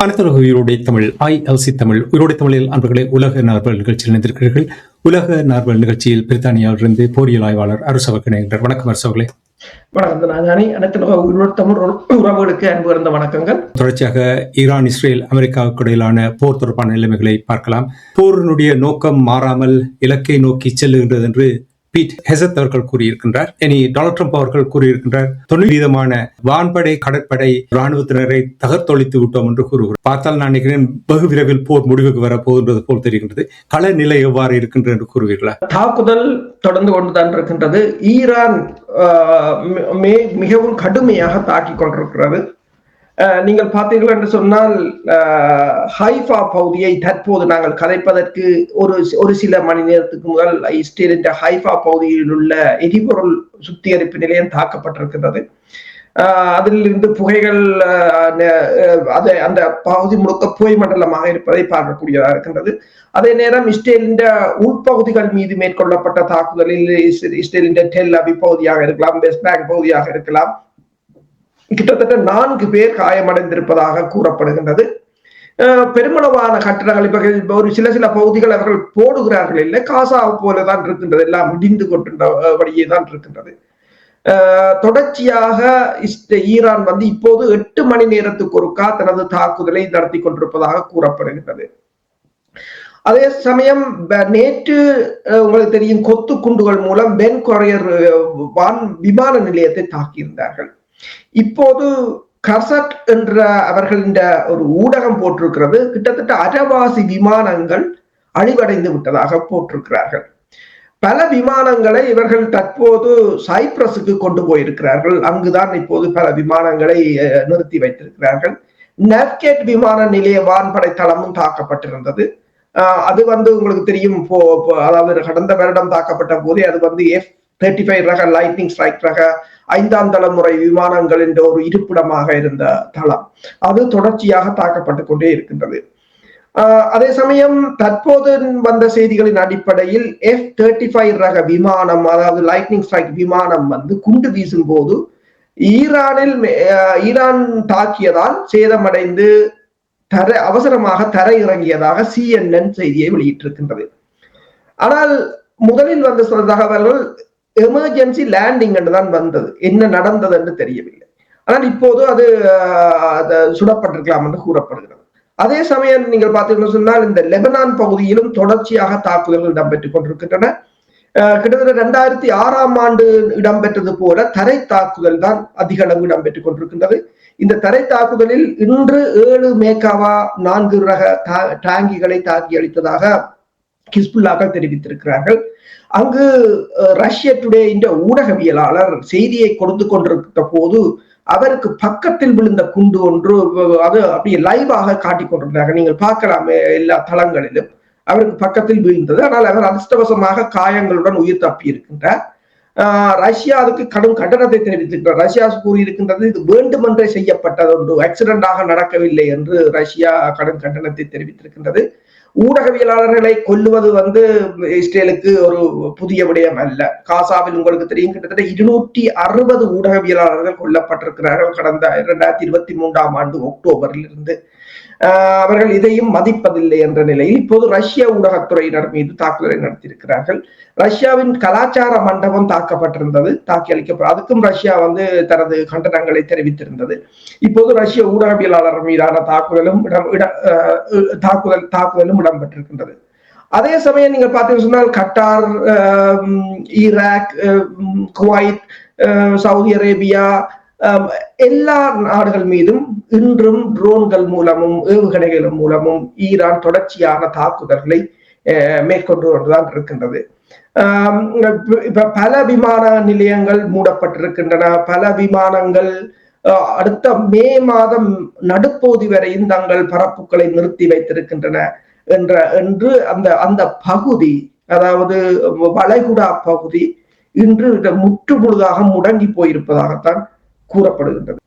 அனைத்துலக உயிரோடை தமிழ் ILC தமிழ் உயிரோடை தமிழில் அன்பர்களே உலக நார்வல் நிகழ்ச்சியில் இணைந்திருக்கிறீர்கள். உலக நார்வல் நிகழ்ச்சியில் பிரித்தானியாவிலிருந்து போரியல் ஆய்வாளர் அரசவர் இணைகின்றார். வணக்கம் அரசவர்களே. உறவுகளுக்கு அன்பு இருந்த வணக்கங்கள். தொடர்ச்சியாக ஈரான், இஸ்ரேல், அமெரிக்காவுக்கு இடையிலான போர் தொடர்பான நிலைமைகளை பார்க்கலாம். போரினுடைய நோக்கம் மாறாமல் இலக்கை நோக்கி செல்லுகின்றது என்று பீட் ஹெசத் அவர்கள் கூறியிருக்கின்றார். இனி டொனால்ட் ட்ரம்ப் அவர்கள் கூறியிருக்கின்றார், 90% வான்படை கடற்படை ராணுவத்தினரை தகர்த்தொழித்து விட்டோம் என்று கூறுகிறார். பார்த்தால் நான் நினைக்கிறேன் வெகு விரைவில் போர் முடிவுக்கு வரப்போகின்றது போல் தெரிகின்றது. கள நிலை எவ்வாறு இருக்கின்றது என்று கூறுவீர்களா? தாக்குதல் தொடர்ந்து கொண்டுதான் இருக்கின்றது. ஈரான் மிகவும் கடுமையாக தாக்கிக் கொண்டிருக்கிறது. நீங்கள் பார்த்தீர்கள் என்று சொன்னால் ஹைஃபா பகுதியை தற்போது நாங்கள் கதைப்பதற்கு ஒரு சில மணி நேரத்துக்கு முதல் இஸ்ரேலின் ஹைஃபா பகுதியில் உள்ள எரிபொருள் சுத்திகரிப்பு நிலையம் தாக்கப்பட்டிருக்கின்றது. அதிலிருந்து புகைகள் அந்த பகுதி முழுக்க புகை மண்டலமாக இருப்பதை பார்க்கக்கூடியதாக இருக்கின்றது. அதே நேரம் இஸ்ரேலின் உள்பகுதிகள் மீது மேற்கொள்ளப்பட்ட தாக்குதலில் இஸ்ரேலின் டெல் அவிவ் பகுதியாக இருக்கலாம், வெஸ்ட் பேங்க் பகுதியாக இருக்கலாம், கிட்டத்தட்ட 4 பேர் காயமடைந்திருப்பதாக கூறப்படுகின்றது. பெருமளவான கட்டடங்கள் ஒரு சில பகுதிகள் அவர்கள் போடுகிறார்கள் இல்லை, காசா போலதான் இருக்கின்றது, எல்லாம் இடிந்து கொண்டிருந்தபடியே தான் இருக்கின்றது. தொடர்ச்சியாக ஈரான் இப்போது 8 மணி நேரத்துக்கு ஒருக்கா தனது தாக்குதலை நடத்தி கொண்டிருப்பதாக கூறப்படுகின்றது. அதே சமயம் நேற்று உங்களுக்கு தெரியும், கொத்து குண்டுகள் மூலம் பென் கொரியர் விமான நிலையத்தை தாக்கியிருந்தார்கள். இப்போது கசட் என்ற அவர்களின் ஒரு ஊடகம் போட்டிருக்கிறது, கிட்டத்தட்ட அரைவாசி விமானங்கள் அழிவடைந்து விட்டதாக போட்டிருக்கிறார்கள். பல விமானங்களை இவர்கள் தற்போது சைப்ரஸுக்கு கொண்டு போயிருக்கிறார்கள். அங்குதான் இப்போது பல விமானங்களை நிறுத்தி வைத்திருக்கிறார்கள். நவ்கேட் விமான நிலைய வான்படை தளமும் தாக்கப்பட்டிருந்தது. அது உங்களுக்கு தெரியும், அதாவது கடந்த வருடம் தாக்கப்பட்ட போதே அது F-35 ரக லைட்னிங் ஸ்ட்ரைக் ரக 5ஆம் தலைமுறை விமானங்கள் என்ற ஒரு இருப்பிடமாக இருந்த தளம் அது தொடர்ச்சியாக தாக்கப்பட்டுக் கொண்டே இருக்கின்றது. அதே சமயம் தற்போது வந்த செய்திகளின் அடிப்படையில் F-35 ரக விமானம், அதாவது லைட்னிங் ஸ்ட்ரைக் விமானம் குண்டு வீசும் போது ஈரான் தாக்கியதால் சேதமடைந்து அவசரமாக தரை இறங்கியதாக CNN செய்தியை வெளியிட்டிருக்கின்றது. ஆனால் முதலில் வந்த சில தகவல்கள் எமர்ஜென்சி லேண்டிங் என்றுதான் வந்தது, என்ன நடந்தது என்று தெரியவில்லை. ஆனால் இப்போது அது சுடப்பட்டிருக்கலாம் என்று கூறப்படுகிறது. அதே சமயம் நீங்கள் பார்த்தீங்கன்னு சொன்னால் இந்த லெபனான் பகுதியிலும் தொடர்ச்சியாக தாக்குதல்கள் இடம்பெற்றுக் கொண்டிருக்கின்றன. கிட்டத்தட்ட 2006ஆம் ஆண்டு இடம்பெற்றது போல தரை தாக்குதல் தான் அதிக அளவு இடம்பெற்றுக் கொண்டிருக்கின்றது. இந்த தரை தாக்குதலில் இன்று 7 மேக்காவா 4 ரக டாங்கிகளை தாக்கி அளித்ததாக ஹிஸ்புல்லாக்கள் தெரிவித்திருக்கிறார்கள். அங்கு ரஷ்ய டுடே என்ற ஊடகவியலாளர் செய்தியை கொடுத்து கொண்டிருக்கிற போது அவருக்கு பக்கத்தில் விழுந்த குண்டு ஒன்று அது அப்படியே லைவாக காட்டிக் கொண்டிருந்தார்கள். நீங்கள் பார்க்கலாம், எல்லா தளங்களிலும் அவருக்கு பக்கத்தில் வீழ்ந்தது. ஆனால் அவர் அதிர்ஷ்டவசமாக காயங்களுடன் உயிர் தப்பி இருக்கின்றார். ரஷ்யா அதுக்கு கடும் கண்டனத்தை தெரிவித்திருக்கிறார். ரஷ்யா கூறியிருக்கின்றது, இது வேண்டுமென்றே செய்யப்பட்டது ஒன்று, ஆக்சிடென்டாக நடக்கவில்லை என்று ரஷ்யா கடும் கண்டனத்தை தெரிவித்திருக்கின்றது. ஊடகவியலாளர்களை கொல்லுவது இஸ்ரேலுக்கு ஒரு புதிய விடயம் அல்ல. காசாவில் உங்களுக்கு தெரியும், கிட்டத்தட்ட 260 ஊடகவியலாளர்கள் கொல்லப்பட்டிருக்கிறார்கள் கடந்த 2023ஆம் ஆண்டு அக்டோபரில் இருந்து. அவர்கள் இதையும் மதிப்பதில்லை என்ற நிலையில் இப்போது ரஷ்ய ஊடகத்துறையினர் மீது தாக்குதலை நடத்தியிருக்கிறார்கள். ரஷ்யாவின் கலாச்சார மண்டபம் தாக்கப்பட்டிருந்தது, தாக்கி அதுக்கும் ரஷ்யா தனது கண்டனங்களை தெரிவித்திருந்தது. இப்போது ரஷ்ய ஊடகவியலாளர் மீதான தாக்குதலும் இடம்பெற்றிருக்கின்றது. அதே சமயம் நீங்கள் பார்த்தீங்கன்னு சொன்னால் Qatar, Iraq, Kuwait, Saudi Arabia எல்லா நாடுகள் மீதும் இன்றும் ட்ரோன்கள் மூலமும் ஏவுகணைகள் மூலமும் ஈரான் தொடர்ச்சியான தாக்குதல்களை மேற்கொண்டு கொண்டுதான் இருக்கின்றது. இப்ப பல விமான நிலையங்கள் மூடப்பட்டிருக்கின்றன. பல விமானங்கள் அடுத்த மே மாதம் நடுப்பகுதி வரையும் தங்கள் பரப்புகளை நிறுத்தி வைத்திருக்கின்றன என்று அந்த பகுதி, அதாவது வளைகுடா பகுதி இன்று முற்று முழுதாக முடங்கி போயிருப்பதாகத்தான் கூறப்படுகின்றது.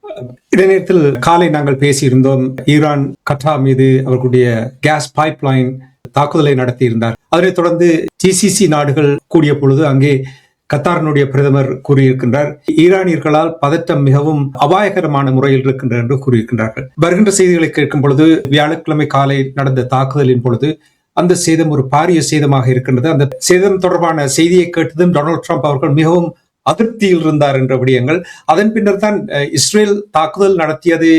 இதே நேரத்தில் காலை நாங்கள் பேசியிருந்தோம், ஈரான் கட்டார் மீது அவர்களுடைய கேஸ் பைப்லைன் தாக்குதலை நடத்தியிருந்தார். அதனைத் தொடர்ந்து GCC நாடுகள் கூடிய பொழுது அங்கே கத்தாரினுடைய பிரதமர் கூறியிருக்கின்றார். ஈரானியர்களால் பதட்டம் மிகவும் அபாயகரமான முறையில் இருக்கின்றது என்று கூறியிருக்கின்றார்கள். வருகின்ற செய்திகளை கேட்கும் பொழுது வியாழக்கிழமை காலை நடந்த தாக்குதலின் பொழுது அந்த சேதம் ஒரு பாரிய சேதமாக இருக்கின்றது. அந்த சேதம் தொடர்பான செய்தியை கேட்டதும் டொனால்ட் ட்ரம்ப் அவர்கள் மிகவும் அதிருப்தியில் இருந்தார் என்ற விடயங்கள். அதன் பின்னர் தான் இஸ்ரேல் தாக்குதல் நடத்தியது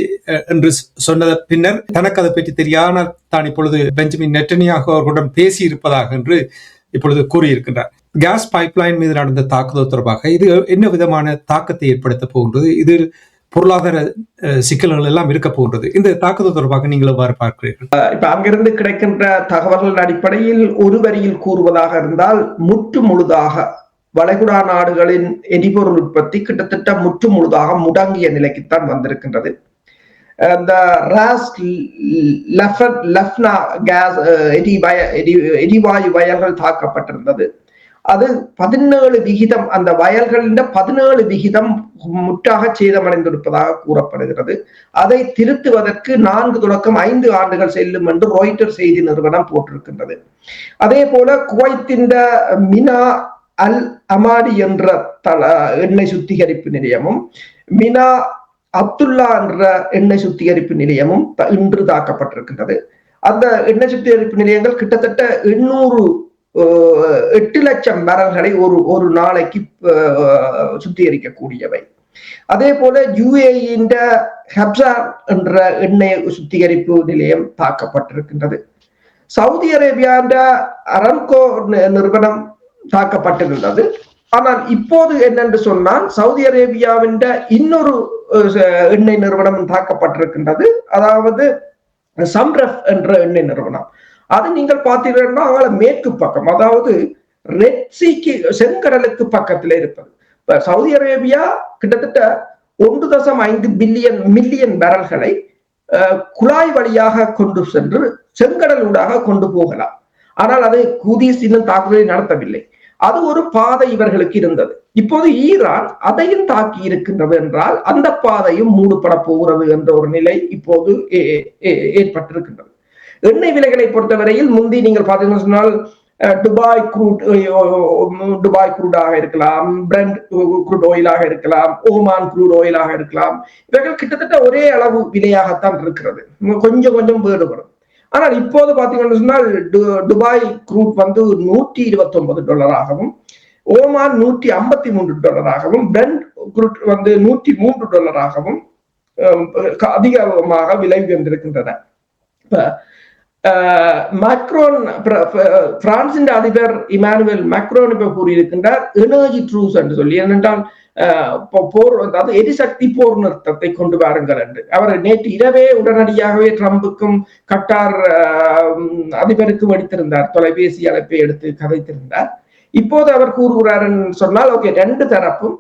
என்று சொன்ன பின்னர் தனக்கு அதை பற்றி தெரியாமல் தான் இப்பொழுது பெஞ்சமின் நெட்டன்யாகு அவர்களுடன் பேசி இருப்பதாக என்று இப்பொழுது கூறியிருக்கின்றார். கேஸ் பைப்லைன் மீது நடந்த தாக்குதல் தொடர்பாக இது என்ன விதமான தாக்கத்தை ஏற்படுத்த போகின்றது? இது பொருளாதார சிக்கல்கள் எல்லாம் இருக்க போகின்றது. இந்த தாக்குதல் தொடர்பாக நீங்கள் எவ்வாறு பார்க்கிறீர்கள்? இப்ப அங்கிருந்து கிடைக்கின்ற தகவல்களின் அடிப்படையில் ஒரு வரியில் கூறுவதாக இருந்தால் முற்று முழுதாக வளைகுடா நாடுகளின் எரிபொருள் உற்பத்தி கிட்டத்தட்ட முற்று முழுதாக முடங்கிய நிலைக்குத்தான் வந்திருக்கின்றது. இந்த ராஸ் லெஃப்னா கேஸ் எரிவாயு வயல்கள் தாக்கப்பட்டிருந்தது. அது 17%, அந்த வயல்களின் 17% முற்றாக சேதமடைந்திருப்பதாக கூறப்படுகிறது. அதை திருத்துவதற்கு 4 தொடக்கம் 5 ஆண்டுகள் செல்லும் என்று ராய்ட்டர் செய்தி நிறுவனம் போட்டிருக்கின்றது. அதே போல குவைத்தின் மினா அல் அமாடி என்ற எண்ணெய் சுத்திகரிப்பு நிலையமும் மினா அப்துல்லா என்ற எண்ணெய் சுத்திகரிப்பு நிலையமும் இன்று தாக்கப்பட்டிருக்கின்றது. அந்த எண்ணெய் சுத்திகரிப்பு நிலையங்கள் கிட்டத்தட்ட 8 லட்சம் பேரல்களை ஒரு நாளைக்கு சுத்திகரிக்கக்கூடியவை. அதே போல யுஏஇன் ஹப்சார் என்ற எண்ணெய் சுத்திகரிப்பு நிலையம் தாக்கப்பட்டிருக்கின்றது. சவுதி அரேபியாண்ட அரம்கோ நிறுவனம் தாக்கப்பட்டிருந்தது. ஆனால் இப்போது என்னென்று சொன்னால் சவுதி அரேபியாவின் இன்னொரு எண்ணெய் நிறுவனம் தாக்கப்பட்டிருக்கின்றது. அதாவது சம்ரஃப் என்ற எண்ணெய் நிறுவனம். அது நீங்கள் பார்த்தீங்கன்னா மேற்கு பக்கம், அதாவது ரெட் சீக்கு செங்கடலுக்கு பக்கத்தில் இருப்பது. சவுதி அரேபியா கிட்டத்தட்ட 1.5 மில்லியன் பேரல்களை குழாய் வழியாக கொண்டு சென்று செங்கடலூடாக கொண்டு போகலாம். ஆனால் அது ஹூதிஸ் இன்னும் தாக்குதலை நடத்தவில்லை. அது ஒரு பாதை இவர்களுக்கு இருந்தது. இப்போது ஈரான் அதையும் தாக்கி இருக்கின்றது என்றால் அந்த பாதையும் மூடப்பட போகிறது என்ற ஒரு நிலை இப்போது ஏற்பட்டிருக்கின்றது. எண்ணெய் விலைகளை பொறுத்தவரையில் முந்தி நீங்கள் பார்த்தீங்கன்னு சொன்னால் துபாய் குரூடாக இருக்கலாம், பிரெண்ட் குரூட் ஆயிலாக இருக்கலாம், ஓமான் குரூட் ஆயிலாக இருக்கலாம். இவைகள் கிட்டத்தட்ட ஒரே அளவு விலையாகத்தான் இருக்கிறது, கொஞ்சம் வேறுபடும். ஆனால் இப்போது பார்த்தீங்கன்னு சொன்னால் துபாய் குரூட் வந்து $129, ஓமான் $153, பிரெண்ட் குரூட் வந்து $103 அதிகமாக விலை உயர்ந்திருக்கின்றன. மேக்ரோன், பிரான்சின் அதிபர் இமானுவேல் மேக்ரோன் இப்ப கூறியிருக்கின்றார் எனர்ஜி ட்ரூஸ் என்று சொல்லி. ஏனென்றால் போர், அதாவது எரிசக்தி போர் நிறுத்தத்தை கொண்டு வாருங்கள் என்று அவர் நேற்று இரவே உடனடியாகவே ட்ரம்புக்கும் கட்டார் அதிபருக்கும் எடுத்திருந்தார், தொலைபேசி அழைப்பை எடுத்து கதைத்திருந்தார். இப்போது அவர் கூறுகிறார் சொன்னால் ஓகே, 2 தரப்பும்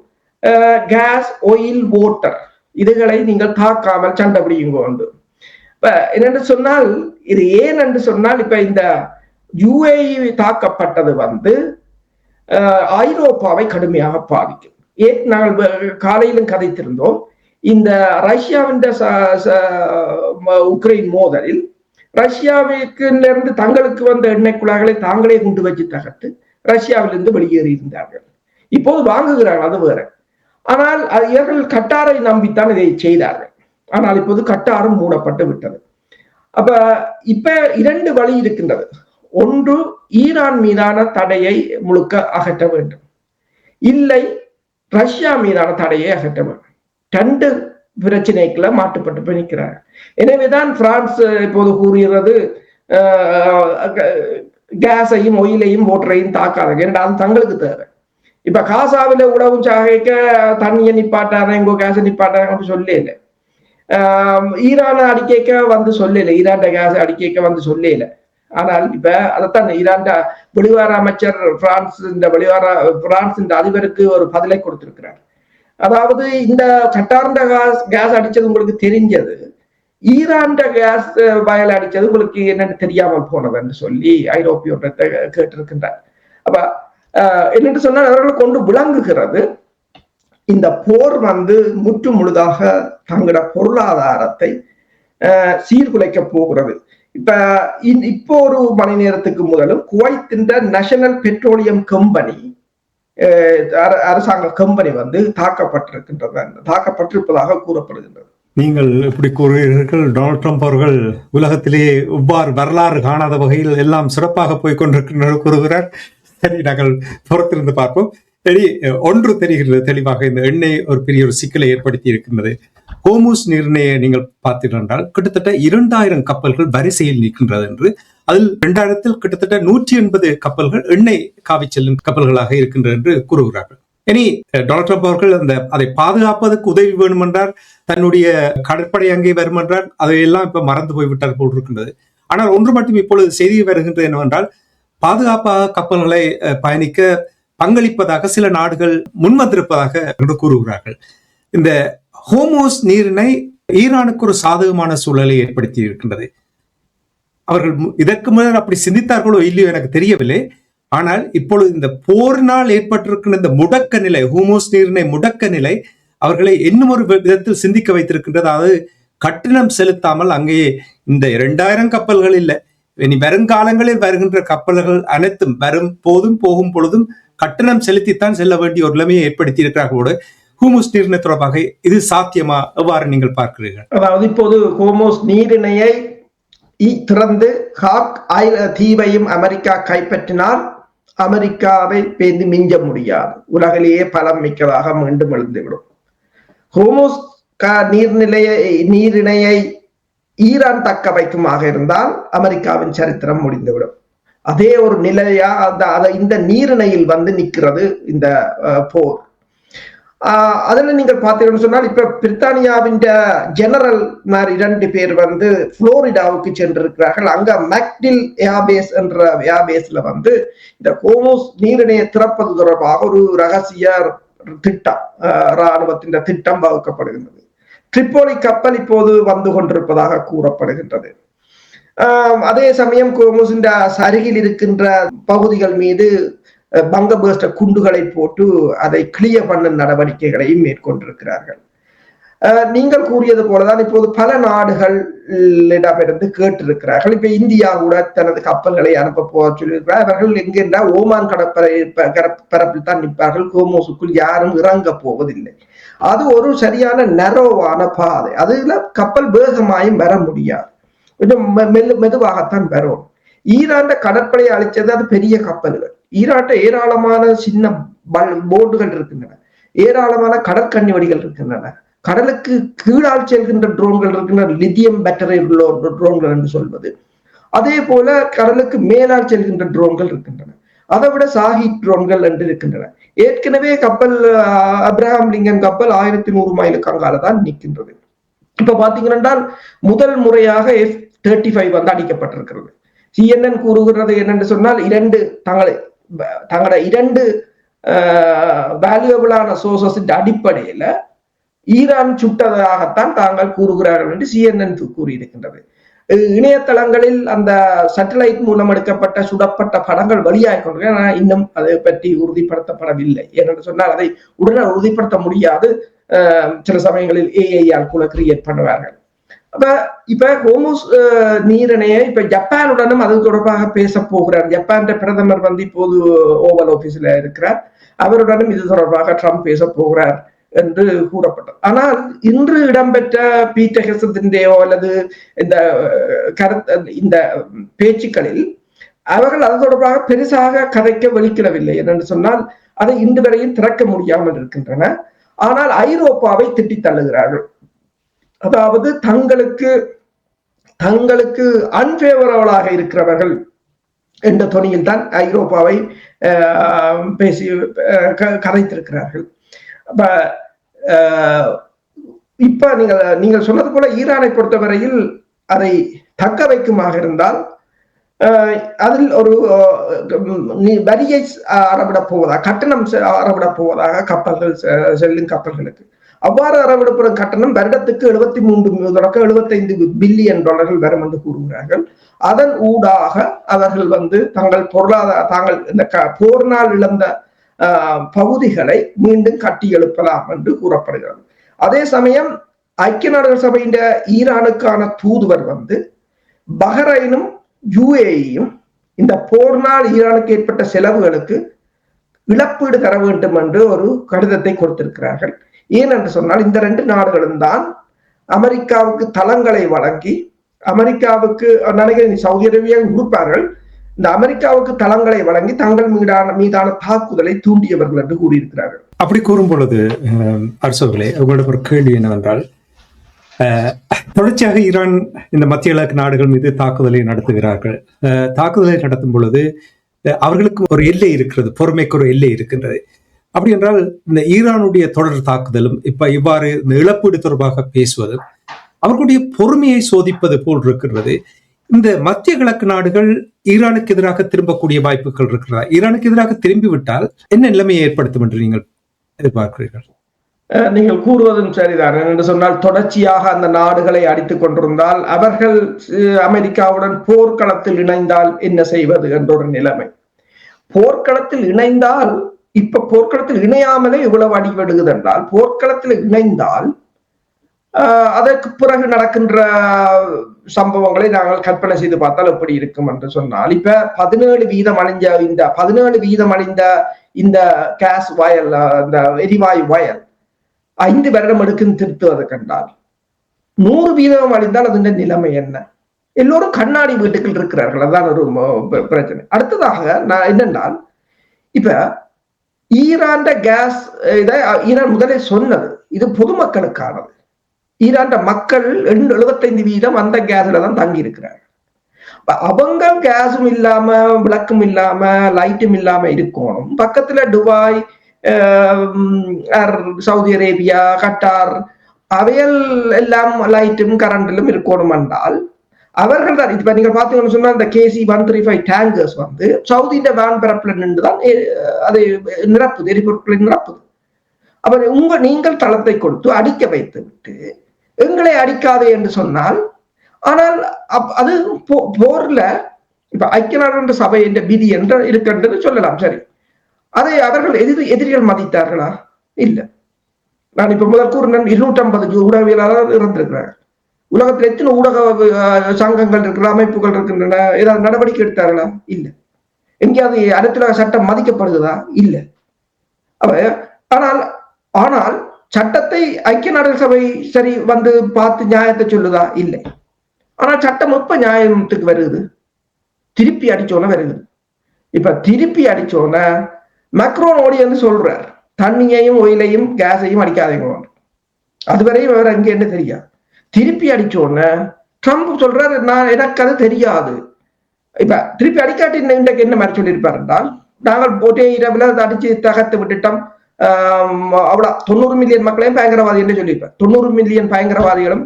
கேஸ், ஆயில், வாட்டர் இதுகளை நீங்கள் தாக்காமல் சண்டை பிடிங்க உண்டு. இப்ப என்னென்று சொன்னால் இது ஏன் என்று சொன்னால் இப்ப இந்த யுஏஇ தாக்கப்பட்டது வந்து ஐரோப்பாவை கடுமையாக பாதிக்கும். நாங்கள் காலையிலும் கதைத்திருந்தோம், இந்த ரஷ்யாவின் உக்ரைன் மோதலில் ரஷ்யாவிற்கு இருந்து தங்களுக்கு வந்த எண்ணெய் குழாய்களை தாங்களே குண்டு வச்சு தகர்த்து ரஷ்யாவிலிருந்து வெளியேறி இருந்தார்கள். இப்போது வாங்குகிறார்கள், அது வேற. ஆனால் இவர்கள் கட்டாரை நம்பித்தான் இதை செய்தார்கள். ஆனால் இப்போது கட்டாரும் மூடப்பட்டு விட்டது. அப்ப இப்ப 2 வழி இருக்கின்றது. ஒன்று, ஈரான் மீதான தடையை முழுக்க அகற்ற வேண்டும், இல்லை ரஷ்யா மீதான தடையை அகற்ற வேண்டும். 2 பிரச்சனைக்குள்ள மாட்டுப்பட்டு போய் நிற்கிறார்கள். எனவேதான் பிரான்ஸ் இப்போது கூறுகிறது கேஸையும் ஆயிலையும் வாட்டரையும் தாக்காத, அது தங்களுக்கு தேவை. இப்ப காசாவில உணவு சாகைக்க தண்ணியை நிப்பாட்டாங்க, கேஸை நிப்பாட்டாங்க சொல்லல. ஈரான அடிக்கைக்க வந்து சொல்லல, ஈரான் கேஸ் அடிக்கைக்க வந்து சொல்லல. ஆனால் இப்ப அதைத்தான் ஈரான் வெளிவார அமைச்சர் பிரான்ஸ் அதிபருக்கு ஒரு பதிலை கொடுத்திருக்கிறார். அதாவது இந்த கட்டார்ந்த கேஸ் அடிச்சது உங்களுக்கு தெரிஞ்சது, ஈரான் கேஸ் வயல் அடிச்சது உங்களுக்கு என்னன்னு தெரியாமல் போனது என்று சொல்லி ஐரோப்பிய கேட்டிருக்கின்றார். அப்ப என்னென்று சொன்னால் அவர்கள் கொண்டு விளங்குகிறது இந்த போர் வந்து முற்று முழுதாக தங்களோட பொருளாதாரத்தை சீர்குலைக்க போகிறது. இப்போ ஒரு மணி நேரத்துக்கு முதலும் குவைத்தின் நேஷனல் பெட்ரோலியம் கம்பெனி அரசாங்க கம்பெனி வந்து தாக்கப்பட்டிருப்பதாக கூறப்படுகின்றது. நீங்கள் இப்படி கூறுகிறீர்கள். டொனால்ட் ட்ரம்ப் அவர்கள் உலகத்திலேயே இவ்வாறு வரலாறு காணாத வகையில் எல்லாம் சிறப்பாக போய் கொண்டிருக்கின்றனர் கூறுகிறார். சரி, நாங்கள் புறத்திலிருந்து பார்ப்போம். சரி, ஒன்று தெரிகிறது தெளிவாக, இந்த எண்ணெய் ஒரு பெரிய ஒரு சிக்கலை ஏற்படுத்தி இருக்கின்றது. ஹோர்முஸ் நீரிணையை நீங்கள் பார்த்தீர்கள் கிட்டத்தட்ட 2000 கப்பல்கள் வரிசையில் நிற்கின்றது என்று, அதில் 2000 கிட்டத்தட்ட 180 கப்பல்கள் எண்ணெய் காவி செல்லும் கப்பல்களாக இருக்கின்றது என்று கூறுகிறார்கள். இனி டொனால்ட் ட்ரம்ப் அவர்கள் அதை பாதுகாப்பதற்கு உதவி வேணும் என்றார், தன்னுடைய கடற்படை அங்கே வரும் என்றார், அதையெல்லாம் இப்ப மறந்து போய்விட்டார் போல் இருக்கின்றது. ஆனால் ஒன்று மட்டும் இப்பொழுது செய்தி வருகின்றது என்னவென்றால், பாதுகாப்பாக கப்பல்களை பயணிக்க பங்களிப்பதாக சில நாடுகள் முன்வந்திருப்பதாக என்று கூறுகிறார்கள். இந்த ஹோர்முஸ் நீரிணை ஈரானுக்கு ஒரு சாதகமான சூழலை ஏற்படுத்தி இருக்கின்றது. அவர்கள் இதற்கு முதல் அப்படி சிந்தித்தார்களோ இல்லையோ எனக்கு தெரியவில்லை. ஆனால் இப்பொழுது இந்த போரினால் ஏற்பட்டிருக்கின்ற இந்த முடக்க நிலை, ஹோர்முஸ் நீரிணை முடக்க நிலை அவர்களை இன்னும் ஒரு விதத்தில் சிந்திக்க வைத்திருக்கின்றது. அதாவது கட்டணம் செலுத்தாமல் அங்கேயே இந்த 2000 கப்பல்கள் இல்லை, இனி வருங்காலங்களில் வருகின்ற கப்பல்கள் அனைத்தும் வரும் போதும் போகும் பொழுதும் கட்டணம் செலுத்தித்தான் செல்ல வேண்டிய ஒரு நிலைமையை ஏற்படுத்தி இருக்கிறார்களோடு ஹோர்முஸ் நீரிணை தொடர்பாக இது சாத்தியமா, எவ்வாறு நீங்கள் பார்க்கிறீர்கள்? அதாவது இப்போது ஹோர்முஸ் நீரிணையை திறந்து ஹாக் தீவையும் அமெரிக்கா கைப்பற்றினால் அமெரிக்காவை பேந்து மிஞ்ச முடியாது, உலகிலேயே பலம் மிக்கதாக மீண்டும் எழுந்துவிடும். ஹோர்முஸ் நீரிணையை ஈரான் தக்க வைக்குமாக இருந்தால் அமெரிக்காவின் சரித்திரம் முடிந்துவிடும். அதே ஒரு நிலையா இந்த நீரிணையில் வந்து நிற்கிறது இந்த போர். அதுல நீங்கள் பார்த்தீங்கன்னு சொன்னால், இப்ப பிரித்தானியாவின் ஜெனரல் 2 பேர் வந்து புளோரிடாவுக்கு சென்றிருக்கிறார்கள். அங்க மேக்டில் ஏர்பேஸ் என்ற ஏர்பேஸ்ல வந்து இந்த ஹோர்முஸ் நீரிணையை திறப்பது தொடர்பாக ஒரு ரகசிய திட்டம், இராணுவத்தின் திட்டம் வகுக்கப்படுகின்றது. ட்ரிப்போலி கப்பல் இப்போது வந்து கொண்டிருப்பதாக கூறப்படுகின்றது. அதே சமயம் ஹோர்முஸின் அருகில் இருக்கின்ற பகுதிகள் மீது பங்கபர்ஸ்ட் குண்டுகளை போட்டு அதை கிளியர் பண்ணும் நடவடிக்கைகளையும் மேற்கொண்டிருக்கிறார்கள். நீங்கள் கூறியது போலதான் இப்போது பல நாடுகளிடமிருந்து கேட்டிருக்கிறார்கள். இப்ப இந்தியா கூட தனது கப்பல்களை அனுப்ப போக சொல்லியிருக்கிறார். அவர்கள் எங்கென்றா ஓமான் கடற்பரப்பில் தான் நிற்பார்கள், ஹோர்முஸுக்குள் யாரும் இறங்க போவதில்லை. அது ஒரு சரியான நரோவான பாதை, அதுல கப்பல் வேகமாயும் வர முடியாது, கொஞ்சம் மெதுவாகத்தான் வரும். ஈரான் கடற்படையை அழிச்சது அது பெரிய கப்பல்கள். ஈராட்ட ஏராளமான சின்ன போட்டுகள் இருக்கின்றன, ஏராளமான கடற்கண்ணி வடிகள் இருக்கின்றன, கடலுக்கு கீழால் செல்கின்ற ட்ரோன்கள் இருக்கின்றன, லித்தியம் பேட்டரி உள்ள ட்ரோன்கள் என்று சொல்வது. அதே போல கடலுக்கு மேலால் செல்கின்ற ட்ரோன்கள் இருக்கின்றன, அதை விட சாஹிப் ட்ரோன்கள் என்று இருக்கின்றன. ஏற்கனவே கப்பல் அப்ரஹாம் லிங்கன் கப்பல் 1100 மைலுக்கு அங்கால தான் நிற்கின்றது. இப்ப பாத்தீங்கன்னா முதல் முறையாக F-35 வந்து அடிக்கப்பட்டிருக்கிறது. CNN கூறுகிறது என்னென்று சொன்னால், தங்களோட 2 வேல்யூபிளான சோர்சஸ் அடிப்படையில ஈரான் சுட்டதாகத்தான் தாங்கள் கூறுகிறார்கள் என்று CNN கூறியிருக்கின்றது. இணையதளங்களில் அந்த சேட்டலைட் மூலம் எடுக்கப்பட்ட சுடப்பட்ட படங்கள் வெளியாக கொண்டிருக்க, இன்னும் அதை பற்றி உறுதிப்படுத்தப்படவில்லை. ஏனென்று சொன்னால் அதை உடனே உறுதிப்படுத்த முடியாது, சில சமயங்களில் AI-ஆல் கூட கிரியேட் பண்ணுவார்கள். இப்ப ஹோர்முஸ் நீரிணையை இப்ப ஜப்பானுடனும் அது தொடர்பாக பேச போகிறார். ஜப்பான் பிரதமர் வந்து இப்போது ஓவல் ஆபீஸ்ல இருக்கிறார், அவருடனும் இது தொடர்பாக ட்ரம்ப் பேச போகிறார் என்று கூறப்பட்டது. ஆனால் இன்று இடம்பெற்ற பீட்டர் ஹெசத்தின்டையோ அல்லது இந்த பேச்சுக்களில் அவர்கள் அது தொடர்பாக பெருசாக கதைக்க வெளிக்கிடவில்லை. என்று சொன்னால் அதை இன்று வரையும் திறக்க முடியாமல் இருக்கின்றன. ஆனால் ஐரோப்பாவை திட்டி தள்ளுகிறார்கள். அதாவது தங்களுக்கு அன்பேவரபிளாக இருக்கிறவர்கள் என்ற துணியில் தான் ஐரோப்பாவை பேசி கதைத்திருக்கிறார்கள். இப்ப நீங்கள் சொன்னது போல ஈரானை பொறுத்தவரையில் அதை தக்க வைக்குமாக இருந்தால் அதில் ஒரு வரியை அறவிடப் போவதாக, கட்டணம் அறவிடப் போவதாக கப்பல்கள் செல்லும் கப்பல்களுக்கு அவ்வாறு அறவிடப்படும் கட்டணம் வருடத்துக்கு $75 பில்லியன் வரும் என்று கூறுகிறார்கள். அதன் ஊடாக அவர்கள் வந்து தாங்கள் இந்த போர்னால் இழந்த பகுதிகளை மீண்டும் கட்டி எழுப்பலாம் என்று கூறப்படுகிறது. அதே சமயம் ஐக்கிய நாடுகள் சபையின் ஈரானுக்கான தூதுவர் வந்து பஹ்ரைனும் UAE-யும் இந்த போர்னால் ஈரானுக்கு ஏற்பட்ட செலவுகளுக்கு இழப்பீடு தர வேண்டும் என்று ஒரு கடிதத்தை கொடுத்திருக்கிறார்கள். ஏனென்று சொன்னால் இந்த 2 நாடுகளும் தான் அமெரிக்காவுக்கு தளங்களை வழங்கி, அமெரிக்காவுக்கு நினைக்கிறேன் சவுதி அரேபியா கொடுப்பார்கள், இந்த அமெரிக்காவுக்கு தளங்களை வழங்கி தங்கள் மீதான தாக்குதலை தூண்டியவர்கள் என்று கூறியிருக்கிறார்கள். அப்படி கூறும் பொழுது அரசர்களே, உங்களிடம் ஒரு கேள்வி என்னவென்றால், தொடர்ச்சியாக ஈரான் இந்த மத்திய கிழக்கு நாடுகள் மீது தாக்குதலை நடத்துகிறார்கள். தாக்குதலை நடத்தும் பொழுது அவர்களுக்கு ஒரு எல்லை இருக்கிறது, பொறுமைக்கு ஒரு எல்லை இருக்கின்றது. அப்படி என்றால் இந்த ஈரானுடைய தொடர் தாக்குதலும் இப்ப இவ்வாறு இந்த இழப்பீடு தொடர்பாக பேசுவதும் அவர்களுடைய பொறுமையை சோதிப்பது போல் இருக்கிறது. இந்த மத்திய கிழக்கு நாடுகள் ஈரானுக்கு எதிராக திரும்பக்கூடிய வாய்ப்புகள் இருக்கிறதா? ஈரானுக்கு எதிராக திரும்பிவிட்டால் என்ன நிலைமையை ஏற்படுத்தும் என்று நீங்கள் எதிர்பார்க்கிறீர்கள்? நீங்கள் கூறுவதும் சரிதான். என்று சொன்னால் தொடர்ச்சியாக அந்த நாடுகளை அடித்துக் கொண்டிருந்தால் அவர்கள் அமெரிக்காவுடன் போர்க்களத்தில் இணைந்தால் என்ன செய்வது என்ற ஒரு நிலைமை. போர்க்களத்தில் இணைந்தால், இப்ப போர்க்களத்தில் இணையாமலே இவ்வளவு அடிபடுகிறது என்றால், போர்க்களத்தில் இணைந்தால் அதற்கு பிறகு நடக்கின்ற சம்பவங்களை நாங்கள் கற்பனை செய்து பார்த்தால் எப்படி இருக்கும் என்று சொன்னால், இப்ப 17% அழிந்த இந்த கேஸ் வயல், இந்த எரிவாயு வயல் 5 வருடம் எடுக்கும் திருத்துவதை கண்டால் 100% அழிந்தால் அதன் நிலைமை என்ன? எல்லோரும் கண்ணாடி வீட்டுக்குள் இருக்கிறார்கள். அதான் ஒரு பிரச்சனை. அடுத்ததாக நான் என்னென்னால், இப்ப ஈரான் கேஸ் இதை ஈரான் முதலே சொன்னது, இது பொதுமக்களுக்கானது. ஈரான் மக்கள் 75% அந்த கேஸ்ல தான் தங்கி இருக்கிறாங்க. அவங்க கேஸும் இல்லாம, விளக்கும் இல்லாம, லைட்டும் இல்லாம இருக்கணும். பக்கத்துல துபாய், சவுதி அரேபியா, கட்டார் அவையல் எல்லாம் லைட்டும் கரண்டிலும் இருக்கணும் என்றால் அவர்கள் தான். இப்ப நீங்க பாத்தீங்கன்னு சொன்னா இந்த KC-135 டேங்கர்ஸ் சவுதியின் வான்பரப்புல நின்றுதான் அதை நிரப்புது, எரிபொருட்களை நிரப்புது. அப்ப நீங்கள் தளத்தை கொடுத்து அடிக்க வைத்து விட்டு எங்களை அடிக்காதே என்று சொன்னால், ஆனால் அது போர்ல இப்ப ஐக்கிய நாடு சபை என்ற விதி என்று இருக்கின்றது சொல்லலாம். சரி, அதை அவர்கள் எதிரிகள் மதித்தார்களா? இல்ல. நான் இப்ப முதல் கூறினேன் 250 ஊடகவியலாளர் இருந்திருக்கிறார். உலகத்தில் எத்தனை ஊடக சங்கங்கள் இருக்கிற, அமைப்புகள் இருக்கின்றன. ஏதாவது நடவடிக்கை எடுத்தார்களா? இல்ல. எங்கேயாவது அடுத்த சட்டம் மதிக்கப்படுகிறதா? இல்ல. ஆனால் சட்டத்தை ஐக்கிய நாடுகள் சபை சரி பார்த்து நியாயத்தை சொல்லுதா? இல்லை. ஆனால் சட்டம் எப்ப நியாயத்துக்கு வருது? திருப்பி அடிச்சோன்னு வருது. இப்ப திருப்பி அடிச்சோன்னு மக்ரோன் ஓடி வந்து சொல்றார், தண்ணியையும் ஒயிலையும் கேஸையும் அடிக்காதீங்க. அதுவரையும் அவர் அங்கே என்ன தெரியாது. திருப்பி அடிச்சோன்னு ட்ரம்ப் சொல்றாரு, எனக்கு அது தெரியாது. இப்ப திருப்பி அடிக்காட்டி இன்றைக்கு என்ன மாதிரி சொல்லியிருப்பார் என்றால், நாங்கள் போட்டே இரவுல அடிச்சு தகர்த்து விட்டுட்டோம், அவ்வளவு 90 மில்லியன் மக்களையும் பயங்கரவாதி என்று சொல்லியிருப்பார். 90 மில்லியன் பயங்கரவாதிகளும்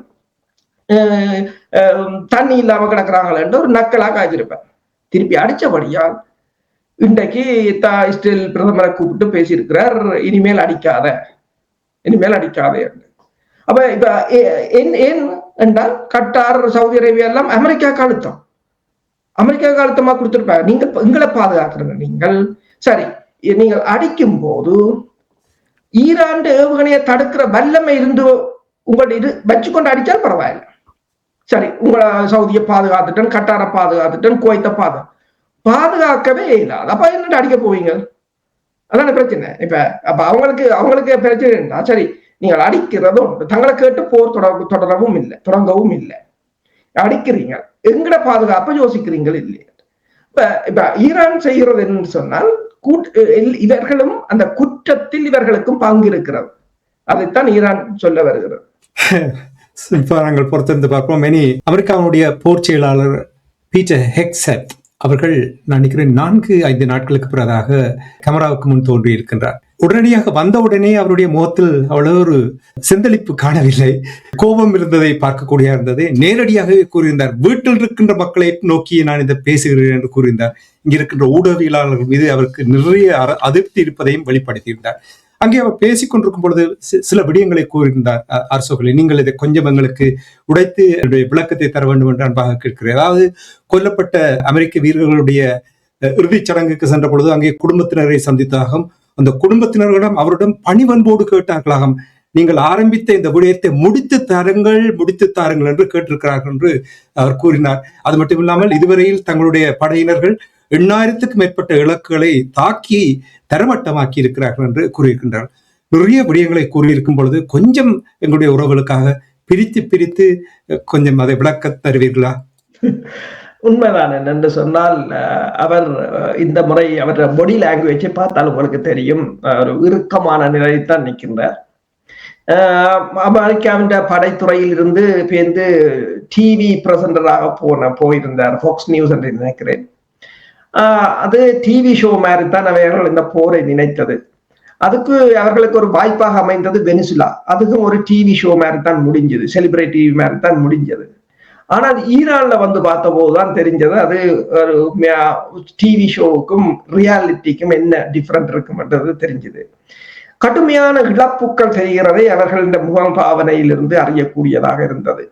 தண்ணி இல்லாம கிடக்குறாங்களே என்று ஒரு நக்கலா காய்ச்சிருப்பார். திருப்பி அடிச்சபடியால் இன்றைக்கு இஸ்ரேல் பிரதமரை கூப்பிட்டு பேசியிருக்கிறார், இனிமேல் அடிக்காதே. அப்ப இப்ப ஏன் என்றால் கட்டார், சவுதி அரேபியா எல்லாம் அமெரிக்காவுக்கு அழுத்தமா கொடுத்திருப்பாங்க. நீங்க எங்களை பாதுகாக்கிறீங்க. நீங்கள் சரி, நீங்கள் அடிக்கும் போது ஈரான் ஏவுகணையை தடுக்கிற வல்லமை இருந்து உங்கள்ட்ட வச்சுக்கொண்டு அடிச்சால் பரவாயில்லை. சரி, உங்களை சவுதியை பாதுகாத்துட்டேன், கட்டாரை பாதுகாத்துட்டேன், குவைத்தை பாதுகாக்கவே இல்லாது. அப்ப என்ன அடிக்க போவீங்க? அதான பிரச்சனை. அப்ப அவங்களுக்கு பிரச்சனை இருந்தா சரி, நீங்கள் அடிக்கிறதும் தங்களை கேட்டு போர் தொடரவும் இல்லை, தொடங்கவும் இல்லை. அடிக்கிறீங்க, எங்கட பாதுகாப்பை யோசிக்கிறீங்கள் இல்லையா? இப்ப ஈரான் செய்கிறது என்று சொன்னால், இவர்களும் அந்த குற்றத்தில் இவர்களுக்கும் பங்கு இருக்கிறது. அதைத்தான் ஈரான் சொல்ல வருகிறது. நாங்கள் பொறுத்திருந்து பார்ப்போம். இனி அமெரிக்காவுடைய போர் செயலாளர் பீட்டர் ஹெக்ஸெட் அவர்கள் நான் நினைக்கிறேன் 4-5 நாட்களுக்கு பிறகாக கேமராவுக்கு முன் தோன்றி இருக்கின்றார். உடனடியாக வந்தவுடனே அவருடைய முகத்தில் அவ்வளவு ஒரு செந்தளிப்பு காணவில்லை, கோபம் இருந்ததை பார்க்கக்கூடிய இருந்தது. நேரடியாக கூறியிருந்தார், வீட்டில் இருக்கின்ற மக்களை நோக்கி நான் இதை பேசுகிறேன் என்று கூறியிருந்தார். இங்க இருக்கின்ற ஊடகவியலாளர்கள் மீது அவருக்கு நிறைய அதிருப்தி இருப்பதையும் வெளிப்படுத்தியிருந்தார். அங்கே அவர் பேசிக் கொண்டிருக்கும் பொழுது சில விடயங்களை கூறியிருந்தார். அரசுகளை, நீங்கள் இதை கொஞ்சம் எங்களுக்கு உடைத்து விளக்கத்தை தர வேண்டும் என்று அன்பாக கேட்கிறேன். அதாவது கொல்லப்பட்ட அமெரிக்க வீரர்களுடைய இறுதிச் சடங்குக்கு சென்ற பொழுது அங்கே குடும்பத்தினரை சந்தித்தாகவும் அந்த குடும்பத்தினர்களிடம் அவரிடம் பணிவன்போடு கேட்டார்களாகும், நீங்கள் ஆரம்பித்த இந்த விடயத்தை முடித்து தாருங்கள் என்று கேட்டிருக்கிறார்கள் என்று அவர் கூறினார். அது மட்டும் இல்லாமல் இதுவரையில் தங்களுடைய படையினர்கள் 8,000க்கும் மேற்பட்ட இலக்குகளை தாக்கி தரமட்டமாக்கி இருக்கிறார்கள் என்று கூறியிருக்கின்றார். நிறைய விடயங்களை கூறியிருக்கும் பொழுது கொஞ்சம் எங்களுடைய உறவுகளுக்காக பிரித்து கொஞ்சம் அதை விளக்க தருவீர்களா? உண்மைதான். என்று சொன்னால் அவர் இந்த முறை அவர் பாடி லாங்குவேஜை பார்த்தால் உங்களுக்கு தெரியும், ஒரு இறுக்கமான நிலையத்தான் நிற்கின்றார். அமெரிக்காவின் படைத்துறையில் இருந்து பேர்ந்து டிவி பிரசண்டராக போயிருந்தார், ஃபாக்ஸ் நியூஸ் என்று நினைக்கிறேன். அது டிவி ஷோ மாதிரி தான் அவர்கள் இந்த போரை நினைத்தது. அதுக்கு அவர்களுக்கு ஒரு வாய்ப்பாக அமைந்தது வெனிசுலா. அதுக்கும் ஒரு டிவி ஷோ மாதிரி தான் முடிஞ்சது, செலிபிரிட்டி டிவி மாதிரி தான் முடிஞ்சது. ஆனால் ஈரான்ல வந்து பார்த்த போதுதான் தெரிஞ்சது அது ஒரு டிவி ஷோவுக்கும் ரியாலிட்டிக்கும் என்ன டிஃபரெண்ட் இருக்கும்ன்றது தெரிஞ்சது. கடுமையான இழப்புக்கள் தெரிகிறதை அவர்களின் முகபாவனையிலிருந்து அறியக்கூடியதாக இருந்தது.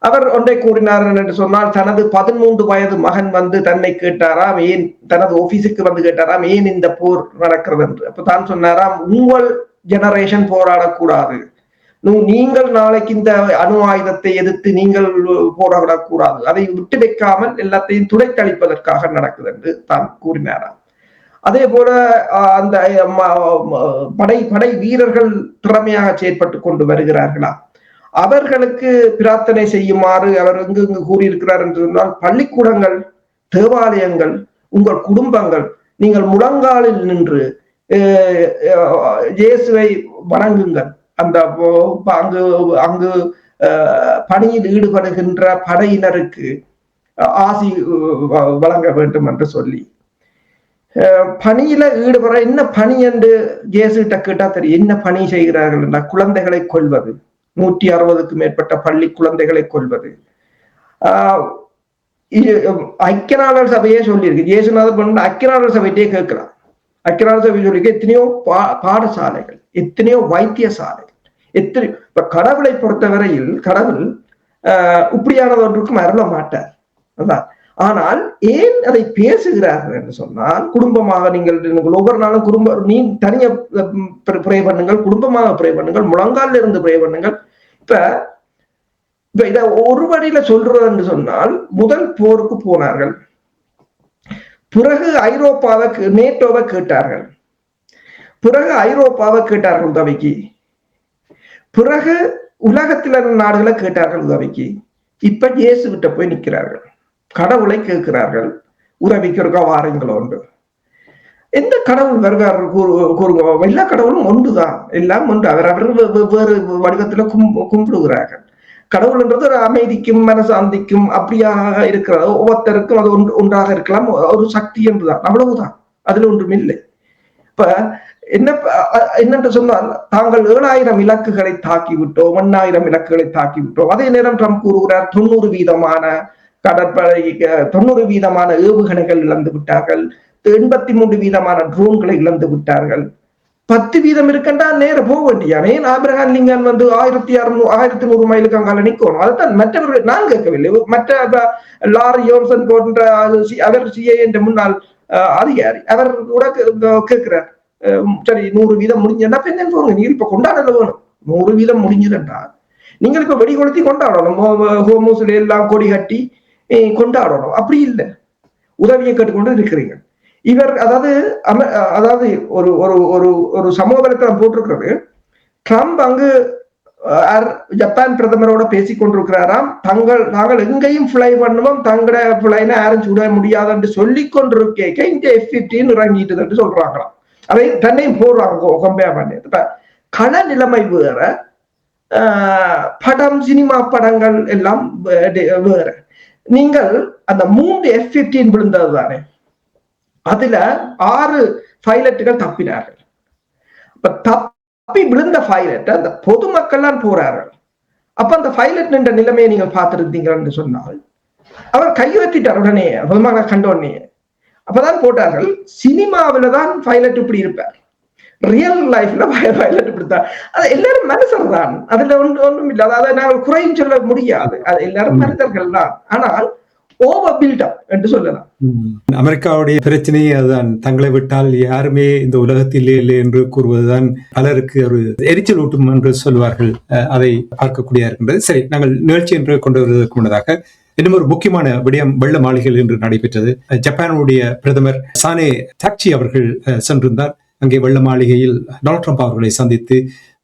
அவர் ஒன்றை கூறினார் என்று சொன்னால், தனது 13 வயது மகன் வந்து தன்னை கேட்டாராம், ஏன் தனது ஆபீஸுக்கு வந்து கேட்டாராம் ஏன் இந்த போர் நடக்கிறது என்று. அப்ப தான் சொன்னாராம், உங்கள் ஜெனரேஷன் போராடக்கூடாது, நீங்கள் நாளைக்கு இந்த அணு ஆயுதத்தை எதிர்த்து நீங்கள் போராடக்கூடாது, அதை விட்டு வைக்காமல் எல்லாத்தையும் துடைத்தளிப்பதற்காக நடக்குது என்று தான் கூறினாராம். அதே போல அந்த படை வீரர்கள் திறமையாக செயற்பட்டு கொண்டு வருகிறார்களா, அவர்களுக்கு பிரார்த்தனை செய்யுமாறு அவர் இங்கு கூறியிருக்கிறார் என்று சொன்னால், பள்ளிக்கூடங்கள், தேவாலயங்கள், உங்கள் குடும்பங்கள், நீங்கள் முழங்காலில் நின்று இயேசுவை வணங்குங்கள். அந்த அங்கு பணியில் ஈடுபடுகின்ற படையினருக்கு ஆசி வழங்க வேண்டும் என்று சொல்லி, பணியில ஈடுபட என்ன பணி என்று இயேசுகிட்ட கேட்டா தெரியும். என்ன பணி செய்கிறார்கள் என்றால், குழந்தைகளை கொல்வது, 160க்கும் மேற்பட்ட பள்ளி குழந்தைகளை கொல்வது. ஐக்கிய நாடுகள் சபையே சொல்லியிருக்கு, இயேசுநாதர் ஐக்கிய நாடுகள் சபையிட்டே கேட்கலாம். ஐக்கிய நாடுகள் சபை சொல்லியிருக்கு, எத்தனையோ பாடசாலைகள், எத்தனையோ வைத்தியசாலைகள், எத்தனை. இப்ப கடவுளை பொறுத்தவரையில் கடவுள் இப்படியானது ஒன்றுக்கும் அருள மாட்டார். அதான். ஆனால் ஏன் அதை பேசுகிறார்கள் என்று சொன்னால், குடும்பமாக நீங்கள் ஒவ்வொரு நாளும் நீ தனியா ப்ரே பண்ணுங்கள், குடும்பமாக ப்ரே பண்ணுங்கள், முழங்கால இருந்து ப்ரே பண்ணுங்கள். இப்ப இத ஒரு வழியில சொல்றது என்று சொன்னால், முதல் போருக்கு போனார்கள், பிறகு ஐரோப்பாவை நேட்டோவை கேட்டார்கள், பிறகு ஐரோப்பாவை கேட்டார்கள் உதவிக்கு, பிறகு உலகத்தில நாடுகளை கேட்டார்கள் உதவிக்கு. இப்ப இயேசு கிட்ட போய் நிற்கிறார்கள், கடவுளை கேட்கிறார்கள், உதவிக்கு இருக்கா வாரங்களோ உண்டு. எந்த கடவுள் வருவார் கூறுங்க? எல்லா கடவுளும் ஒன்றுதான், எல்லாம் ஒன்று. அவர் வேறு வடிவத்துல கும்பிடுகிறார்கள். கடவுள்ன்றது ஒரு அமைதிக்கும் மனசாந்திக்கும் அப்படியாக இருக்கிறது. ஒவ்வொருத்தருக்கும் அது ஒன்றாக இருக்கலாம், ஒரு சக்தி என்றுதான், அவ்வளவுதான், அதுல ஒன்றும் இல்லை. இப்ப என்னென்று சொன்னால், தாங்கள் 7,000 இலக்குகளை தாக்கி விட்டோம், 1,000 இலக்குகளை தாக்கி விட்டோம். அதே நேரம் ட்ரம்ப் கூறுகிறார் 90% கடற்படை 90% ஏவுகணைகள் இழந்து விட்டார்கள், 83% ட்ரோன்களை இழந்து விட்டார்கள். 10% இருக்கண்டா நேர போக வேண்டியானே. ஆபிரகாம் லிங்கன் வந்து 1,100 மைலுக்கு அங்கால நிக்கணும். அதுதான் மற்றவர்கள், நான் கேட்கவில்லை, மற்ற லாரி யோன்சன் போன்ற அவர் சிஐ என்ற முன்னாள் அதிகாரி அவர் கூட கேட்கிறார், சரி 100% முடிஞ்சா என்ன போங்க, நீங்க இப்ப கொண்டாடல வேணும். 100% முடிஞ்சதுன்றா நீங்கள் இப்ப வெடி கொளுத்தி கொண்டாடணும், ஹோமோஸ்ல எல்லாம் கொடி கட்டி கொண்டாடணும். அப்படி இல்லை, உதவியை கேட்டுக்கொண்டு இருக்கிறீங்க. இவர் அதாவது ஒரு ஒரு ஒரு ஒரு சமூக வலைத்தளம் போட்டிருக்கிறது, ட்ரம்ப் அங்கு ஜப்பான் பிரதமரோட பேசிக் கொண்டிருக்கிறாராம், நாங்கள் எங்கேயும் பிளை பண்ணுவோம், தங்கட பிளைனை யாரும் சுட முடியாது என்று சொல்லிக் கொண்டிருக்க இந்த F-15 இறங்கிட்டு என்று சொல்றாங்களாம். அதை தன்னையும் போடுறாங்க கம்பேர் பண்ணி. கள நிலைமை வேற, படம் சினிமா படங்கள் எல்லாம் வேற. நீங்கள் அந்த 3 F-15 விழுந்தது தானே, அதுல 6 பைலட்டுகள் தப்பினார்கள். இப்ப தப்பி விழுந்த பைலட் அந்த பொதுமக்கள்லாம் போறார்கள். அப்ப அந்த பைலட் என்ற நிலைமையை நீங்கள் பார்த்திருந்தீங்கன்னு சொன்னால், அவர் கையெழுத்திட்டார் உடனே, பொதுமக்கள் கண்ட உடனே. அப்பதான் போட்டார்கள், சினிமாவில தான் பைலட் இப்படி இருப்பார், ரியல் லைஃப்ல பைலட் இப்படித்தான். அது எல்லாரும் மனுஷர் தான், அதுல ஒன்றும் இல்லை, அதாவது நாங்கள் குறையும் சொல்ல முடியாது, அது எல்லாரும் மனிதர்கள் தான். ஆனால் ஓவர் பில்டப் என்று சொல்லலாம். அமெரிக்காவுடைய பிரச்சனையே அதுதான், தங்களை விட்டால் யாருமே இந்த உலகத்தில் இல்லை என்று கூறுவதுதான் பலருக்கு ஒரு எரிச்சல் ஊட்டும் என்று சொல்வார்கள். அதை பார்க்கக்கூடிய இருக்கின்றது. சரி, நாங்கள் நிகழ்ச்சி என்று கொண்டு வருவதற்கு முன்னதாக இன்னும் ஒரு முக்கியமான விடயம் வெள்ள மாளிகையில் இன்று நடைபெற்றது. ஜப்பானுடைய பிரதமர் சானே டாக்சி அவர்கள் சென்றிருந்தார். அங்கே வெள்ள மாளிகையில் டொனால்ட் ட்ரம்ப் அவர்களை சந்தித்து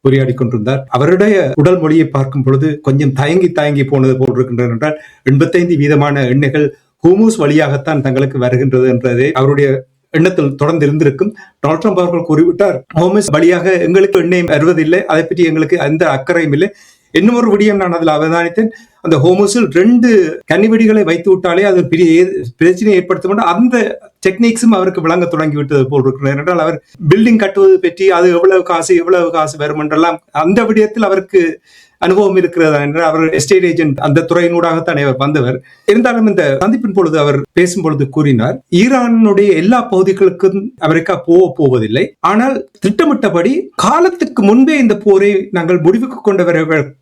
உரையாடி கொண்டிருந்தார். அவருடைய உடல் மொழியை பார்க்கும் பொழுது கொஞ்சம் தயங்கி போனது போல் இருக்கின்றன என்றால் 85% எண்ணெய்கள் ஹோர்முஸ் வழியாகத்தான் தங்களுக்கு வருகின்றது என்றதே அவருடைய எண்ணத்தில் தொடர்ந்து இருந்திருக்கும். டொனால்ட் ட்ரம்ப் அவர்கள் கூறிவிட்டார், ஹோர்முஸ் வழியாக எங்களுக்கு எண்ணெய் வருவதில்லை, அதை பற்றி எங்களுக்கு எந்த அக்கறையும் இல்லை. இன்னும் ஒரு விடயம் நான் அதில் அவதானித்தேன், அந்த ஹோர்முஸில் 2 கன்னிவெடிகளை வைத்து விட்டாலே அது பெரிய பிரச்சனையை ஏற்படுத்தும். அந்த டெக்னிக்ஸும் அவருக்கு விளங்க தொடங்கி விட்டது போல் இருக்கிறது. என்றால் அவர் பில்டிங் கட்டுவது பற்றி அது எவ்வளவு காசு வரும் என்றெல்லாம் அந்த விடயத்தில் அவருக்கு அனுபவம் இருக்கிறதா என்று அவர் எஸ்டேட் ஏஜென்ட் அந்த துறையினூடாகத்தான் அவர் வந்தவர். இருந்தாலும் இந்த சந்திப்பின் பொழுது அவர் பேசும் பொழுது கூறினார், ஈரானுடைய எல்லா பகுதிகளுக்கும் அமெரிக்கா போவதில்லை, ஆனால் திட்டமிட்டபடி காலத்துக்கு முன்பே இந்த போரை நாங்கள் முடிவுக்கு கொண்டு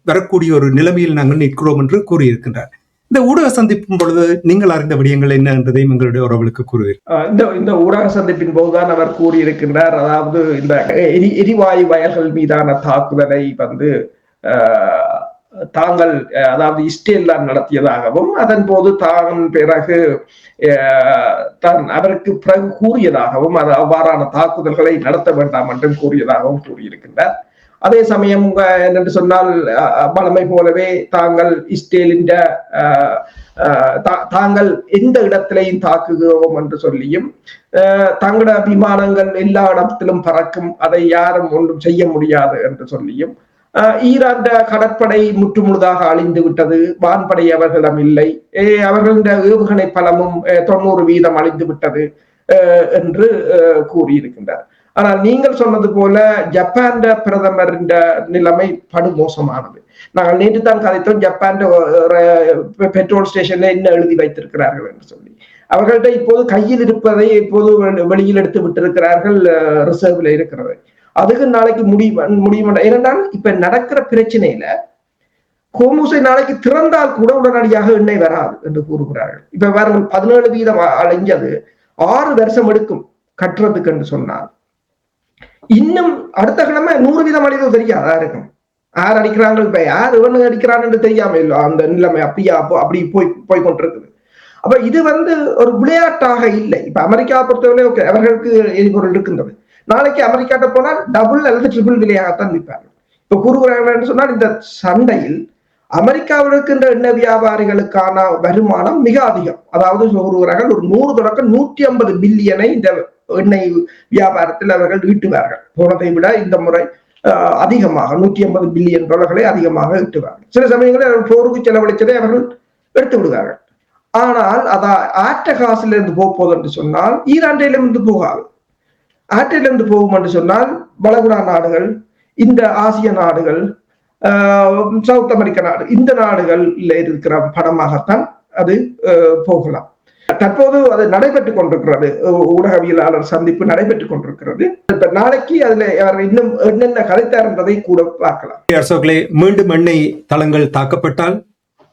வரக்கூடிய ஒரு நிலைமையில் நாங்கள் நிற்கிறோம் என்று கூறியிருக்கின்றார். இந்த ஊடக சந்திப்பின் பொழுது நீங்கள் அறிந்த விடயங்கள் என்ன என்றதையும் எங்களுடைய உறவுகளுக்கு கூறுவீர். இந்த ஊடக சந்திப்பின் போதுதான் அவர் கூறியிருக்கின்றார், அதாவது இந்த எரிவாயு வயல்கள் மீதான தாக்குதலை தாங்கள் அதாவது இஸ்ரேல் தான் நடத்தியதாகவும் அதன் போது தான் பிறகு அவருக்கு பிறகு கூறியதாகவும் அது அவ்வாறான தாக்குதல்களை நடத்த வேண்டாம் என்றும் கூறியதாகவும் கூறியிருக்கின்றார். அதே சமயம் என்னென்று சொன்னால் பலமை போலவே தாங்கள் இஸ்ரேலின் தாங்கள் எந்த இடத்திலையும் தாக்குகிறோம் என்று சொல்லியும் தங்களோட விமானங்கள் எல்லா இடத்திலும் பறக்கும், அதை யாரும் ஒன்றும் செய்ய முடியாது என்று சொல்லியும் ஈரான் கடற்படை முற்றுமுழுதாக அழிந்து விட்டது, வான்படை அவர்களிடம் இல்லை, அவர்களுடைய ஏவுகணை பலமும் 90% அழிந்து விட்டது என்று கூறியிருக்கின்றார். ஆனால் நீங்கள் சொன்னது போல ஜப்பான் பிரதமரின் நிலைமை படுமோசமானது. நாங்கள் நேற்று தான் கதைத்தோம், ஜப்பான் பெட்ரோல் ஸ்டேஷன்ல என்ன எழுதி வைத்திருக்கிறார்கள் என்று சொல்லி. அவர்கள்ட்ட இப்போது கையில் இருப்பதை இப்போது வெளியில் எடுத்து விட்டிருக்கிறார்கள், ரிசர்வ்ல இருக்கிறது. அதுக்கு நாளைக்கு முடியும். ஏனென்றால் இப்ப நடக்கிற பிரச்சனையில ஹோர்முஸை நாளைக்கு திறந்தால் கூட உடனடியாக எண்ணெய் வராது என்று கூறுகிறார்கள். இப்ப வேற 17% அழிஞ்சது 6 வருஷம் எடுக்கும் கட்டுறதுக்கு என்று சொன்னால், இன்னும் அடுத்த கிழமை 100% அழிவு தெரியாதா இருக்கும். யார் அடிக்கிறாங்க, இப்ப யார் எவனு அடிக்கிறான்னு தெரியாம இல்லை, அந்த நிலைமை அப்படி போய் கொண்டிருக்குது. அப்ப இது ஒரு விளையாட்டாக இல்லை. இப்ப அமெரிக்கா பொறுத்தவரை அவர்களுக்கு எரிபொருள் இருக்கின்றது, நாளைக்கு அமெரிக்காட்ட போனால் டபுள் அல்லது ட்ரிபிள் விலையாகத்தான் விற்பார்கள். இப்ப கூறுகிறார்கள் சொன்னால் இந்த சண்டையில் அமெரிக்காவில் இருக்கின்ற எண்ணெய் வியாபாரிகளுக்கான வருமானம் மிக அதிகம். அதாவது கூறுகிறார்கள் ஒரு 100 தொடக்கம் 150 பில்லியனை இந்த எண்ணெய் வியாபாரத்தில் அவர்கள் ஈட்டுவார்கள். போனதை விட இந்த முறை அதிகமாக $150 பில்லியன் அதிகமாக ஈட்டுவார்கள். சில சமயங்களில் அவர்கள் போருக்கு செலவழித்ததை அவர்கள் எடுத்து விடுவார்கள். ஆனால் அதை ஆற்ற காசிலிருந்து போகுது என்று சொன்னால் ஈரானிலிருந்து போகாது, ஆற்றிலிருந்து போகும் என்று சொன்னால் வளைகுடா நாடுகள், இந்த ஆசிய நாடுகள், சவுத் அமெரிக்க நாடு, இந்த நாடுகள்ல இருக்கிற பணமாகத்தான் அது போகலாம். தற்போது அது நடைபெற்றுக் கொண்டிருக்கிறது, ஊடகவியலாளர் சந்திப்பு நடைபெற்றுக் கொண்டிருக்கிறது. இப்ப நாளைக்கு அதுல இன்னும் என்னென்ன கதைத்தார் என்பதை கூட பார்க்கலாம். அசோக்லே, மீண்டும் எண்ணெய் தளங்கள் தாக்கப்பட்டால்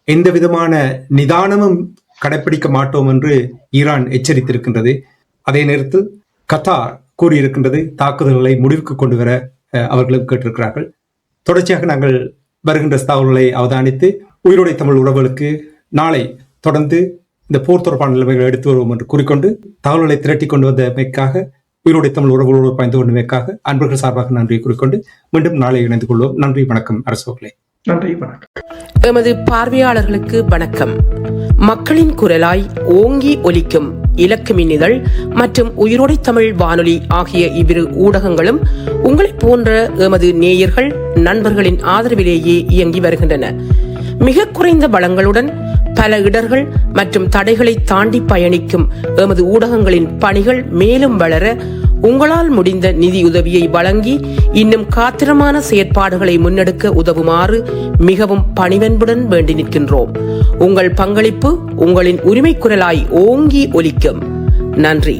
எந்த விதமான நிதானமும் கடைபிடிக்க மாட்டோம் என்று ஈரான் எச்சரித்திருக்கின்றது. அதே நேரத்தில் கத்தார் கூறியிருக்கின்றது, தாக்குதல்களை முடிவுக்கு கொண்டு வர அவர்களும் கேட்டிருக்கிறார்கள். தொடர்ச்சியாக நாங்கள் வருகின்ற தகவல்களை அவதானித்து உயிரோடை தமிழ் உறவுகளுக்கு நாளை தொடர்ந்து இந்த போர் தொடர்பான நிலைமைகளை எடுத்து வருவோம் என்று கூறிக்கொண்டு தகவல்களை திரட்டி கொண்டு வந்தமைக்காக, உயிரோடை தமிழ் உறவுகளோடு பயந்து கொண்டமைக்காக அன்பர்கள் சார்பாக நன்றி கூறிக்கொண்டு மீண்டும் நாளை இணைந்து கொள்வோம். நன்றி, வணக்கம் அரசோக்களே. நன்றி, வணக்கம். எமது பார்வையாளர்களுக்கு வணக்கம். மக்களின் குரலாய் ஓங்கி ஒலிக்கும் இலக்கு மின்னிதழ் மற்றும் உயிரோடை தமிழ் வானொலி ஆகிய இவ்விரு ஊடகங்களும் உங்களைப் போன்ற எமது நேயர்கள் நண்பர்களின் ஆதரவிலேயே இயங்கி வருகின்றன. மிக குறைந்த வளங்களுடன் பல இடர்கள் மற்றும் தடைகளை தாண்டி பயணிக்கும் எமது ஊடகங்களின் பணிகள் மேலும் வளர உங்களால் முடிந்த நிதியுதவியை வழங்கி இன்னும் காத்திரமான செயற்பாடுகளை முன்னெடுக்க உதவுமாறு மிகவும் பணிவன்புடன் வேண்டி நிற்கின்றோம். உங்கள் பங்களிப்பு உங்களின் உரிமை குரலாய் ஓங்கி ஒலிக்கும். நன்றி.